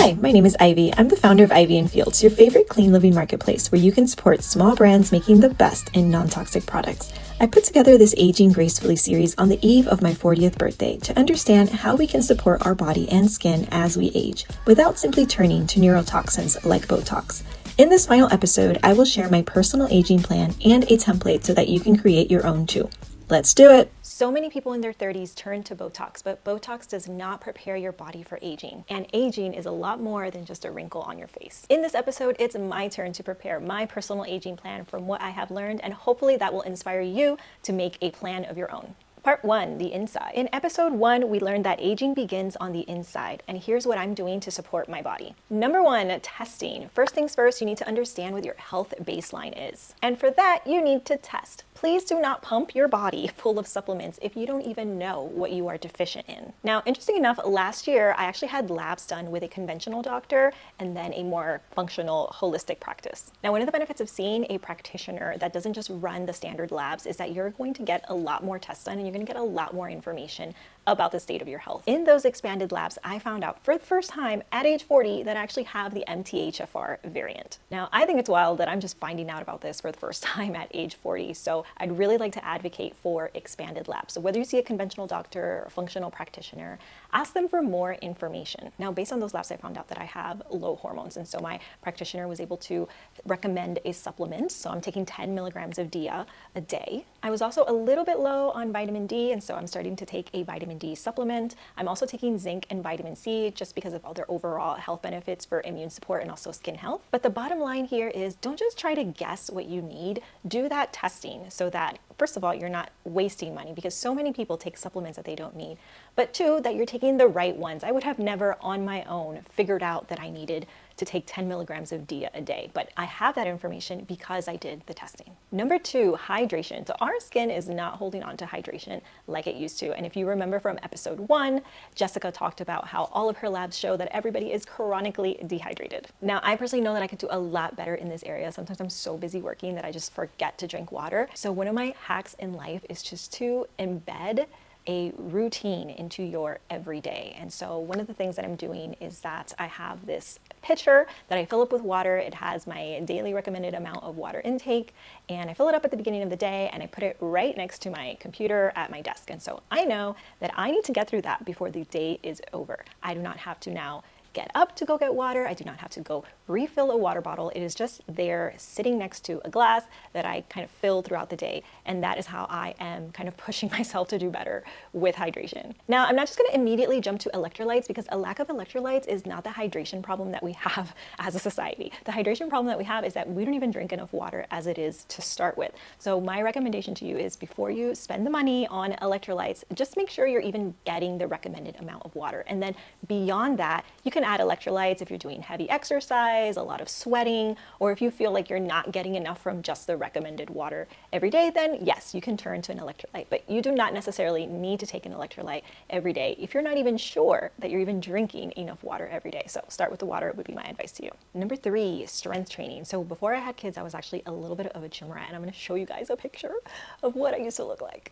Hi, my name is Ivy. I'm the founder of Ivy & Fields, your favorite clean living marketplace where you can support small brands making the best in non-toxic products. I put together this Aging Gracefully series on the eve of my 40th birthday to understand how we can support our body and skin as we age without simply turning to neurotoxins like Botox. In this final episode, I will share my personal aging plan and a template so that you can create your own too. Let's do it! So many people in their 30s turn to Botox, but Botox does not prepare your body for aging. And aging is a lot more than just a wrinkle on your face. In this episode, it's my turn to prepare my personal aging plan from what I have learned, and hopefully that will inspire you to make a plan of your own. Part 1, the inside. In episode 1, we learned that aging begins on the inside, and here's what I'm doing to support my body. Number 1, testing. First things first, you need to understand what your health baseline is. And for that, you need to test. Please do not pump your body full of supplements if you don't even know what you are deficient in. Now, interesting enough, last year, I actually had labs done with a conventional doctor and then a more functional holistic practice. Now, one of the benefits of seeing a practitioner that doesn't just run the standard labs is that you're going to get a lot more tests done and you're going to get a lot more information about the state of your health. In those expanded labs, I found out for the first time at age 40 that I actually have the MTHFR variant. Now, I think it's wild that I'm just finding out about this for the first time at age 40, so I'd really like to advocate for expanded labs. So whether you see a conventional doctor or functional practitioner, ask them for more information. Now, based on those labs, I found out that I have low hormones, and so my practitioner was able to recommend a supplement. So I'm taking 10 milligrams of DIA a day. I was also a little bit low on vitamin D, and so I'm starting to take a vitamin D supplement. I'm also taking zinc and vitamin C just because of all their overall health benefits for immune support and also skin health. But the bottom line here is don't just try to guess what you need. Do that testing so that, first of all, you're not wasting money because so many people take supplements that they don't need. But two, that you're taking the right ones. I would have never on my own figured out that I needed to take 10 milligrams of DIA a day, but I have that information because I did the testing. Number 2, hydration. So our skin is not holding on to hydration like it used to. And if you remember from episode 1, Jessica talked about how all of her labs show that everybody is chronically dehydrated. Now, I personally know that I could do a lot better in this area. Sometimes I'm so busy working that I just forget to drink water. So one of my hacks in life is just to embed a routine into your everyday. And so one of the things that I'm doing is that I have this pitcher that I fill up with water. It has my daily recommended amount of water intake, and I fill it up at the beginning of the day and I put it right next to my computer at my desk. And so I know that I need to get through that before the day is over. I do not have to now get up to go get water. I do not have to go refill a water bottle. It is just there sitting next to a glass that I kind of fill throughout the day. And that is how I am kind of pushing myself to do better with hydration. Now, I'm not just going to immediately jump to electrolytes because a lack of electrolytes is not the hydration problem that we have as a society. The hydration problem that we have is that we don't even drink enough water as it is to start with. So my recommendation to you is before you spend the money on electrolytes, just make sure you're even getting the recommended amount of water. And then beyond that, you can add electrolytes if you're doing heavy exercise, a lot of sweating, or if you feel like you're not getting enough from just the recommended water every day, then yes, you can turn to an electrolyte. But you do not necessarily need to take an electrolyte every day if you're not even sure that you're even drinking enough water every day. So start with the water would be my advice to you. Number 3, strength training. So before I had kids, I was actually a little bit of a gym rat, and I'm going to show you guys a picture of what I used to look like.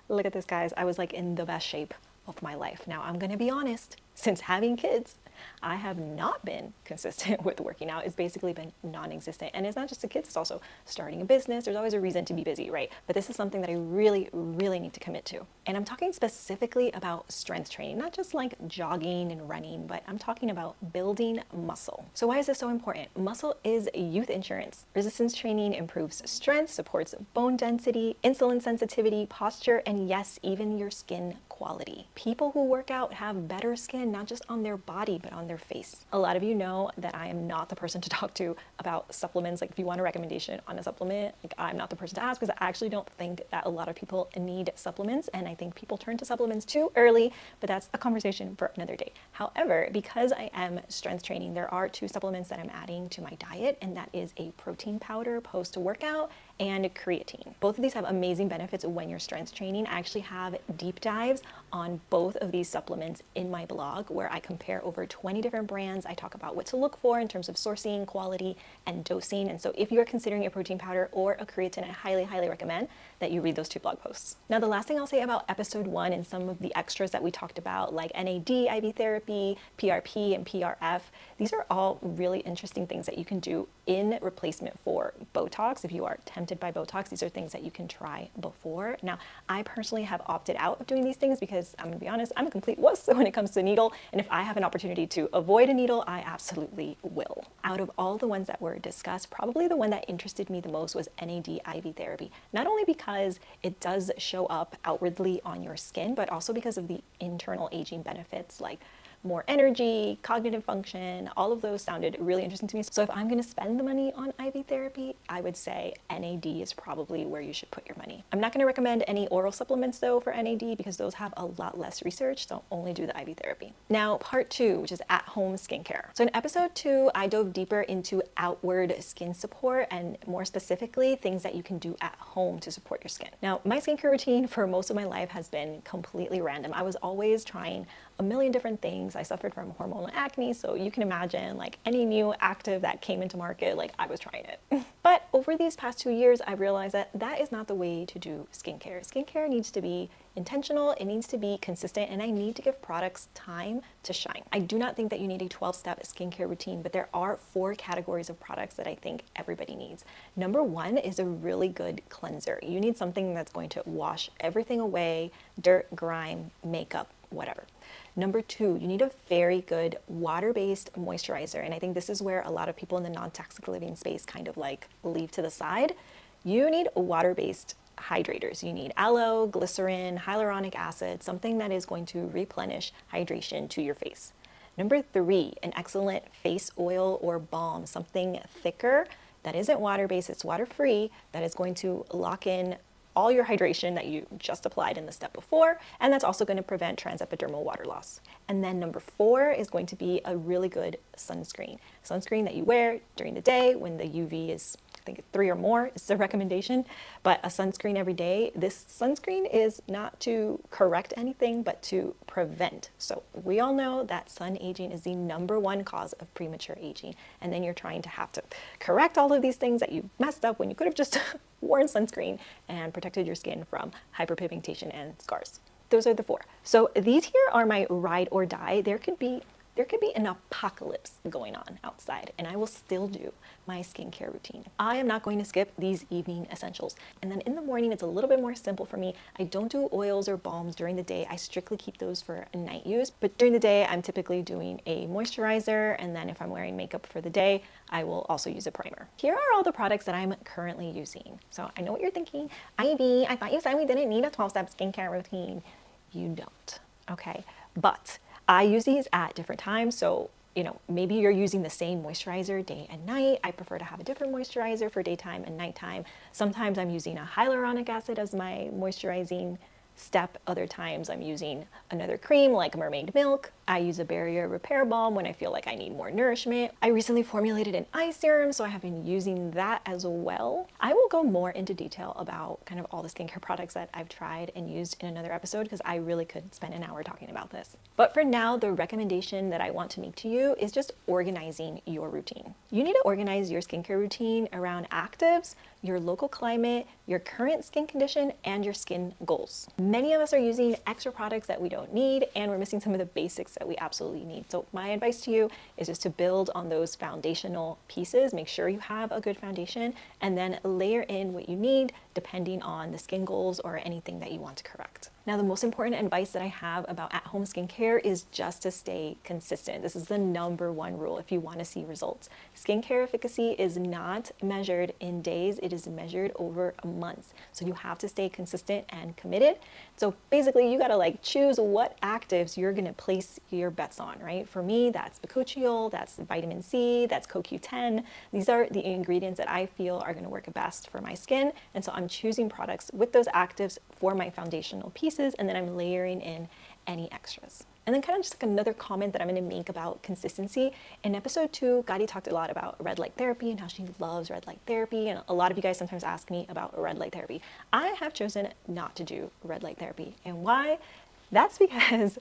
Look at this, guys. I was like in the best shape of my life. Now, I'm going to be honest, since having kids, I have not been consistent with working out. It's basically been non-existent. And it's not just the kids, it's also starting a business. There's always a reason to be busy, right? But this is something that I really, really need to commit to. And I'm talking specifically about strength training, not just like jogging and running, but I'm talking about building muscle. So why is this so important? Muscle is youth insurance. Resistance training improves strength, supports bone density, insulin sensitivity, posture, and yes, even your skin quality. People who work out have better skin, not just on their body, but on their face. A lot of you know that I am not the person to talk to about supplements. Like if you want a recommendation on a supplement, like I'm not the person to ask because I actually don't think that a lot of people need supplements. And I think people turn to supplements too early, but that's a conversation for another day. However, because I am strength training, there are 2 supplements that I'm adding to my diet, and that is a protein powder post-workout and creatine. Both of these have amazing benefits when you're strength training. I actually have deep dives on both of these supplements in my blog where I compare over 20 different brands. I talk about what to look for in terms of sourcing, quality, and dosing. And so if you're considering a protein powder or a creatine, I highly, highly recommend that you read those 2 blog posts. Now, the last thing I'll say about episode 1 and some of the extras that we talked about, like NAD, IV therapy, PRP, and PRF, these are all really interesting things that you can do in replacement for Botox. If you are tempted by Botox, these are things that you can try before. Now, I personally have opted out of doing these things because I'm gonna be honest, I'm a complete wuss when it comes to needle. And if I have an opportunity to avoid a needle, I absolutely will. Out of all the ones that were discussed, probably the one that interested me the most was NAD IV therapy. Not only because it does show up outwardly on your skin, but also because of the internal aging benefits like more energy, cognitive function, all of those sounded really interesting to me. So if I'm gonna spend the money on IV therapy, I would say NAD is probably where you should put your money. I'm not gonna recommend any oral supplements though for NAD because those have a lot less research, so only do the IV therapy. Now, part 2, which is at-home skincare. So in episode 2, I dove deeper into outward skin support and more specifically, things that you can do at home to support your skin. Now, my skincare routine for most of my life has been completely random. I was always trying a million different things. I suffered from hormonal acne, so you can imagine like any new active that came into market, like I was trying it. But over these past 2 years, I realized that that is not the way to do skincare. Skincare needs to be intentional, it needs to be consistent, and I need to give products time to shine. I do not think that you need a 12-step skincare routine, but there are 4 categories of products that I think everybody needs. Number 1 is a really good cleanser. You need something that's going to wash everything away, dirt, grime, makeup, whatever. Number 2, you need a very good water-based moisturizer. And I think this is where a lot of people in the non-toxic living space kind of like leave to the side. You need water-based hydrators. You need aloe, glycerin, hyaluronic acid, something that is going to replenish hydration to your face. Number 3, an excellent face oil or balm, something thicker that isn't water-based, it's water-free, that is going to lock in all your hydration that you just applied in the step before, and that's also going to prevent transepidermal water loss. And then number 4 is going to be a really good sunscreen. Sunscreen that you wear during the day when the UV is, I think 3 or more is the recommendation, but a sunscreen every day. This sunscreen is not to correct anything, but to prevent. So we all know that sun aging is the number 1 cause of premature aging, and then you're trying to have to correct all of these things that you messed up when you could have just worn sunscreen and protected your skin from hyperpigmentation and scars. Those are the 4. So these here are my ride or die. There could be an apocalypse going on outside and I will still do my skincare routine. I am not going to skip these evening essentials. And then in the morning, it's a little bit more simple for me. I don't do oils or balms during the day. I strictly keep those for a night use. But during the day, I'm typically doing a moisturizer. And then if I'm wearing makeup for the day, I will also use a primer. Here are all the products that I'm currently using. So I know what you're thinking. Ivy, I thought you said we didn't need a 12-step skincare routine. You don't, okay? But I use these at different times. So, you know, maybe you're using the same moisturizer day and night. I prefer to have a different moisturizer for daytime and nighttime. Sometimes I'm using a hyaluronic acid as my moisturizing step. Other times I'm using another cream like Mermaid Milk. I use a barrier repair balm when I feel like I need more nourishment. I recently formulated an eye serum, so I have been using that as well. I will go more into detail about kind of all the skincare products that I've tried and used in another episode because I really could spend an hour talking about this. But for now, the recommendation that I want to make to you is just organizing your routine. You need to organize your skincare routine around actives, your local climate, your current skin condition, and your skin goals. Many of us are using extra products that we don't need, and we're missing some of the basics that we absolutely need. So my advice to you is just to build on those foundational pieces. Make sure you have a good foundation, and then layer in what you need depending on the skin goals or anything that you want to correct. Now, the most important advice that I have about at-home skincare is just to stay consistent. This is the number 1 rule if you want to see results. Skincare efficacy is not measured in days, it is measured over months. So you have to stay consistent and committed. So basically, you gotta like choose what actives you're gonna place your bets on, right? For me, that's bakuchiol, that's vitamin C, that's CoQ10. These are the ingredients that I feel are gonna work best for my skin. And so I'm choosing products with those actives for my foundational pieces pieces, and then I'm layering in any extras. And then kind of just like another comment that I'm going to make about consistency. In episode 2, 𝐀𝐿 talked a lot about red light therapy and how she loves red light therapy. And a lot of you guys sometimes ask me about red light therapy. I have chosen not to do red light therapy. And why? That's because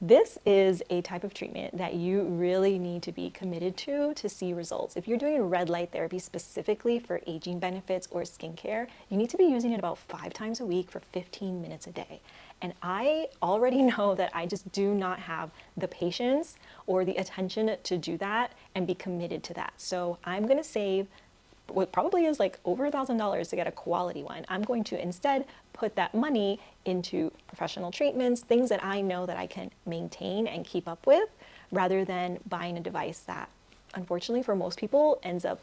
this is a type of treatment that you really need to be committed to see results. If you're doing red light therapy specifically for aging benefits or skincare, you need to be using it about 5 times a week for 15 minutes a day. And I already know that I just do not have the patience or the attention to do that and be committed to that. So I'm going to save what probably is like over $1,000 to get a quality one. I'm going to instead put that money into professional treatments, things that I know that I can maintain and keep up with, rather than buying a device that unfortunately for most people ends up,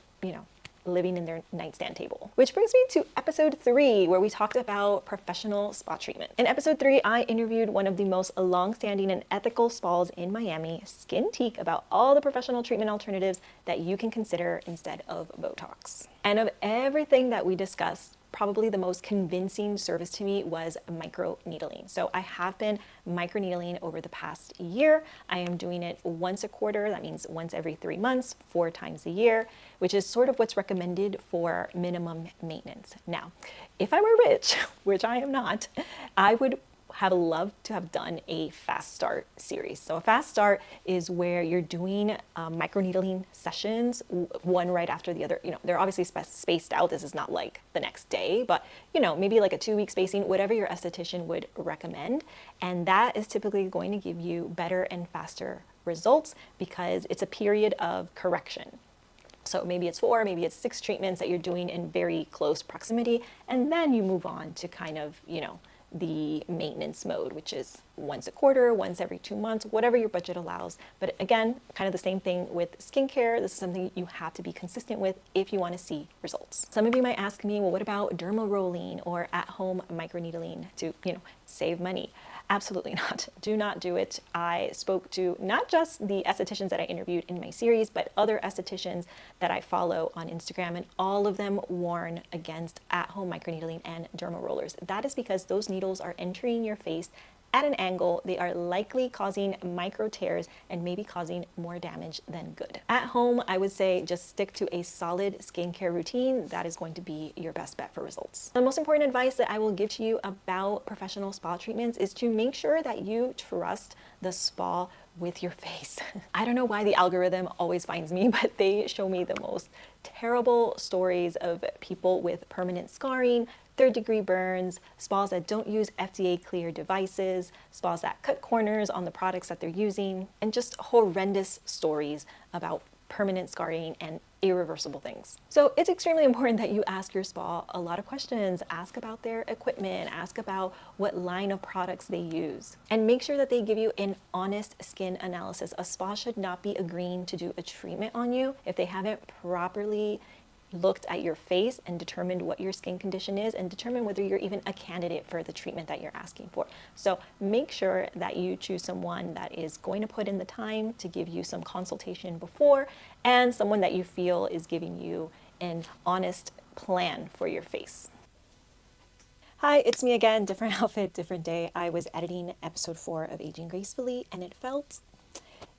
living in their nightstand table. Which brings me to episode 3, where we talked about professional spa treatment. In episode 3, I interviewed one of the most long-standing and ethical spas in Miami, 𝐀𝐿𝐼, about all the professional treatment alternatives that you can consider instead of Botox. And of everything that we discussed, probably the most convincing service to me was microneedling. So I have been microneedling over the past year. I am doing it once a quarter. That means once every 3 months, 4 times a year, which is sort of what's recommended for minimum maintenance. Now, if I were rich, which I am not, I would have loved to have done a fast start series. So a fast start is where you're doing microneedling sessions, one right after the other. They're obviously spaced out. This is not like the next day, but maybe like a 2-week spacing, whatever your esthetician would recommend. And that is typically going to give you better and faster results because it's a period of correction. So maybe it's 4, maybe it's 6 treatments that you're doing in very close proximity. And then you move on to kind of, the maintenance mode, which is once a quarter, once every 2 months, whatever your budget allows. But again, kind of the same thing with skincare. This is something you have to be consistent with if you want to see results. Some of you might ask me, well, what about dermal rolling or at-home microneedling to, save money? Absolutely not. Do not do it. I spoke to not just the estheticians that I interviewed in my series, but other estheticians that I follow on Instagram, and all of them warn against at-home microneedling and dermal rollers. That is because those needles are entering your face at an angle. They are likely causing micro tears and maybe causing more damage than good. At home, I would say just stick to a solid skincare routine. That is going to be your best bet for results. The most important advice that I will give to you about professional spa treatments is to make sure that you trust the spa with your face. I don't know why the algorithm always finds me, but they show me the most terrible stories of people with permanent scarring, 3rd-degree burns, spas that don't use FDA-cleared devices, spas that cut corners on the products that they're using, and just horrendous stories about permanent scarring and irreversible things. So it's extremely important that you ask your spa a lot of questions. Ask about their equipment, ask about what line of products they use, and make sure that they give you an honest skin analysis. A spa should not be agreeing to do a treatment on you if they haven't properly looked at your face and determined what your skin condition is and determine whether you're even a candidate for the treatment that you're asking for. So make sure that you choose someone that is going to put in the time to give you some consultation before, and someone that you feel is giving you an honest plan for your face. Hi, it's me again, different outfit, different day. I was editing episode 4 of Aging Gracefully and it felt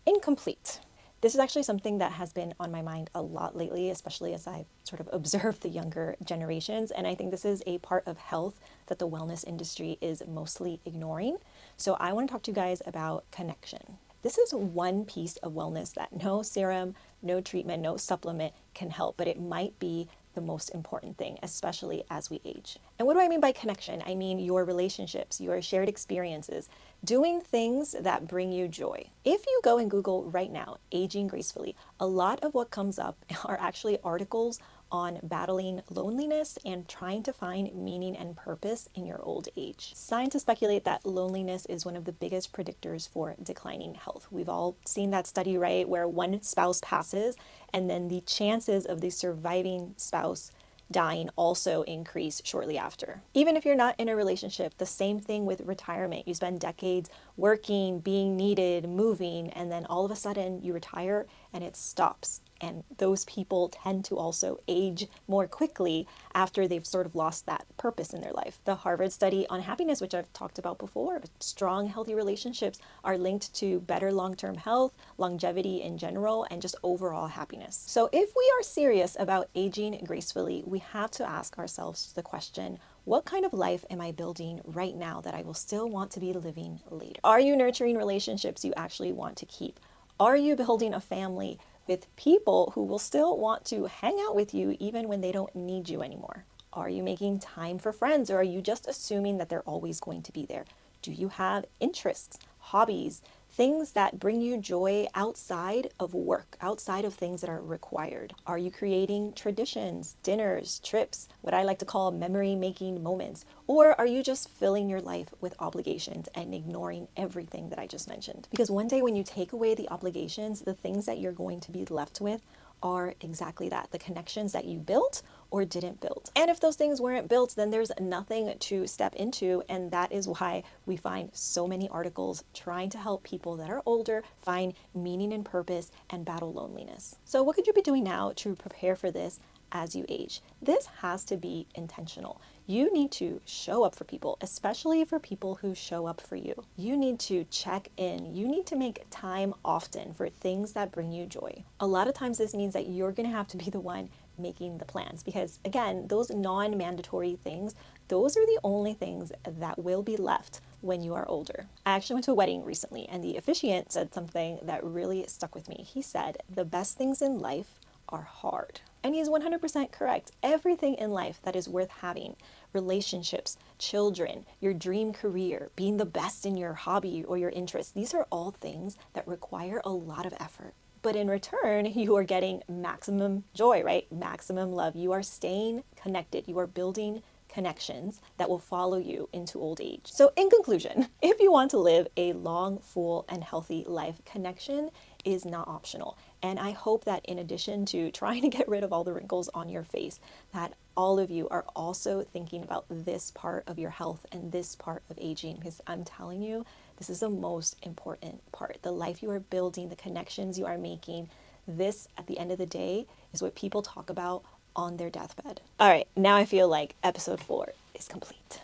incomplete. This is actually something that has been on my mind a lot lately, especially as I've sort of observed the younger generations. And I think this is a part of health that the wellness industry is mostly ignoring. So I want to talk to you guys about connection. This is one piece of wellness that no serum, no treatment, no supplement can help, but it might be the most important thing, especially as we age. And what do I mean by connection? I mean your relationships, your shared experiences, doing things that bring you joy. If you go and Google right now, Aging Gracefully, a lot of what comes up are actually articles on battling loneliness and trying to find meaning and purpose in your old age. Scientists speculate that loneliness is one of the biggest predictors for declining health. We've all seen that study, right, where one spouse passes and then the chances of the surviving spouse dying also increase shortly after. Even if you're not in a relationship, the same thing with retirement. You spend decades working, being needed, moving, and then all of a sudden you retire and it stops. And those people tend to also age more quickly after they've sort of lost that purpose in their life. The Harvard study on happiness, which I've talked about before, strong, healthy relationships are linked to better long-term health, longevity in general, and just overall happiness. So if we are serious about aging gracefully, we have to ask ourselves the question, what kind of life am I building right now that I will still want to be living later? Are you nurturing relationships you actually want to keep? Are you building a family with people who will still want to hang out with you even when they don't need you anymore? Are you making time for friends, or are you just assuming that they're always going to be there? Do you have interests, hobbies, things that bring you joy outside of work, outside of things that are required? Are you creating traditions, dinners, trips, what I like to call memory-making moments? Or are you just filling your life with obligations and ignoring everything that I just mentioned? Because one day when you take away the obligations, the things that you're going to be left with are exactly that, the connections that you built or didn't build. And if those things weren't built, then there's nothing to step into. And that is why we find so many articles trying to help people that are older find meaning and purpose and battle loneliness. So what could you be doing now to prepare for this as you age? This has to be intentional. You need to show up for people, especially for people who show up for you. You need to check in. You need to make time often for things that bring you joy. A lot of times this means that you're going to have to be the one making the plans, because again, those non-mandatory things, those are the only things that will be left when you are older. I actually went to a wedding recently, and the officiant said something that really stuck with me. He said, the best things in life are hard. And he's 100% correct. Everything in life that is worth having, relationships, children, your dream career, being the best in your hobby or your interest, these are all things that require a lot of effort. But in return, you are getting maximum joy, right? Maximum love. You are staying connected. You are building connections that will follow you into old age. So in conclusion, if you want to live a long, full, and healthy life, connection is not optional. And I hope that in addition to trying to get rid of all the wrinkles on your face, that all of you are also thinking about this part of your health and this part of aging, because I'm telling you, this is the most important part. The life you are building, the connections you are making, this at the end of the day is what people talk about on their deathbed. All right, now I feel like episode 4 is complete.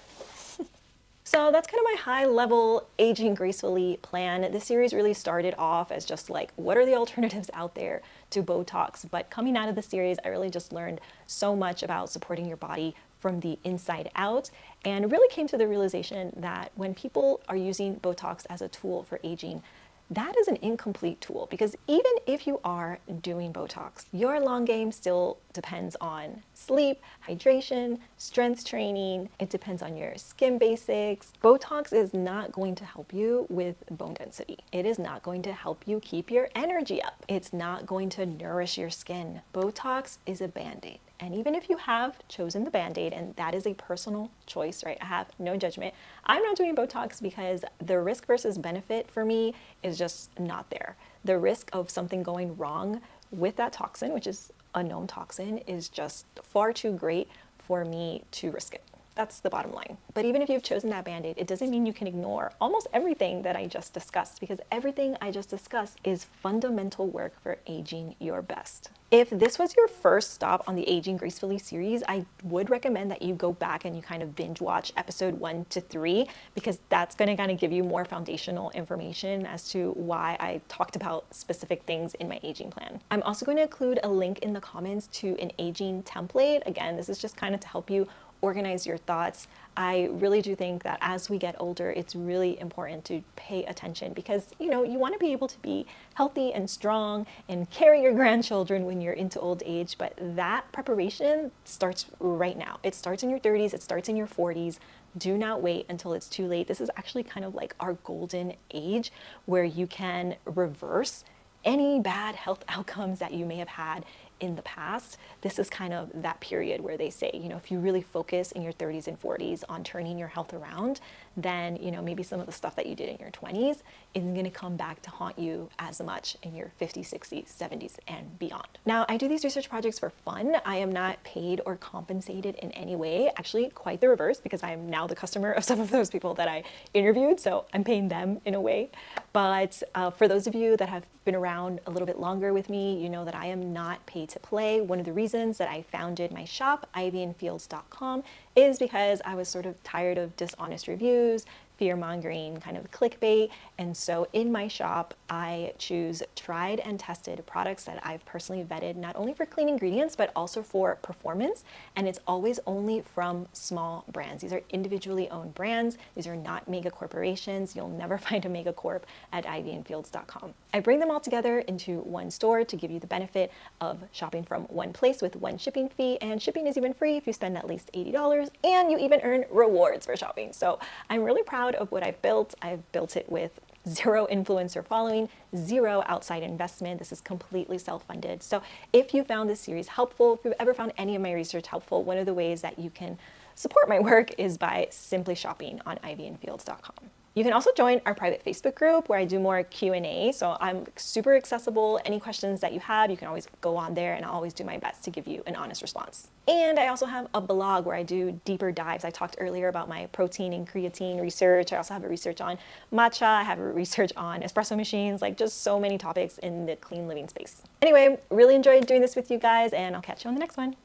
So that's kind of my high-level Aging Gracefully plan. This series really started off as just like, what are the alternatives out there to Botox? But coming out of the series, I really just learned so much about supporting your body from the inside out, and really came to the realization that when people are using Botox as a tool for aging, that is an incomplete tool, because even if you are doing Botox, your long game still depends on sleep, hydration, strength training. It depends on your skin basics. Botox is not going to help you with bone density. It is not going to help you keep your energy up. It's not going to nourish your skin. Botox is a band-aid. And even if you have chosen the Band-Aid, and that is a personal choice, right? I have no judgment. I'm not doing Botox because the risk versus benefit for me is just not there. The risk of something going wrong with that toxin, which is a known toxin, is just far too great for me to risk it. That's the bottom line. But even if you've chosen that Band-Aid, it doesn't mean you can ignore almost everything that I just discussed, because everything I just discussed is fundamental work for aging your best. If this was your first stop on the Aging Gracefully series, I would recommend that you go back and you kind of binge watch episode 1 to 3, because that's going to kind of give you more foundational information as to why I talked about specific things in my aging plan. I'm also going to include a link in the comments to an aging template. Again, this is just kind of to help you organize your thoughts. I really do think that as we get older, it's really important to pay attention, because you want to be able to be healthy and strong and carry your grandchildren when you're into old age, but that preparation starts right now. It starts in your 30s, it starts in your 40s. Do not wait until it's too late. This is actually kind of like our golden age where you can reverse any bad health outcomes that you may have had in the past. This is kind of that period where they say, if you really focus in your 30s and 40s on turning your health around, then, you know, maybe some of the stuff that you did in your 20s isn't going to come back to haunt you as much in your 50s, 60s, 70s, and beyond. Now, I do these research projects for fun. I am not paid or compensated in any way. Actually, quite the reverse, because I am now the customer of some of those people that I interviewed, so I'm paying them in a way. But for those of you that have been around a little bit longer with me, you know that I am not paid to play. One of the reasons that I founded my shop, ivyandfields.com, is because I was sort of tired of dishonest reviews, fear-mongering, kind of clickbait. And so in my shop, I choose tried and tested products that I've personally vetted, not only for clean ingredients, but also for performance. And it's always only from small brands. These are individually owned brands. These are not mega corporations. You'll never find a mega corp at ivyandfields.com. I bring them all together into one store to give you the benefit of shopping from one place with one shipping fee. And shipping is even free if you spend at least $80, and you even earn rewards for shopping. So I'm really proud of what I've built. I've built it with 0 influencer following, 0 outside investment. This is completely self-funded. So if you found this series helpful, if you've ever found any of my research helpful, one of the ways that you can support my work is by simply shopping on ivyandfields.com. You can also join our private Facebook group where I do more Q&A. So I'm super accessible. Any questions that you have, you can always go on there, and I'll always do my best to give you an honest response. And I also have a blog where I do deeper dives. I talked earlier about my protein and creatine research. I also have a research on matcha. I have a research on espresso machines, like just so many topics in the clean living space. Anyway, really enjoyed doing this with you guys, and I'll catch you on the next one.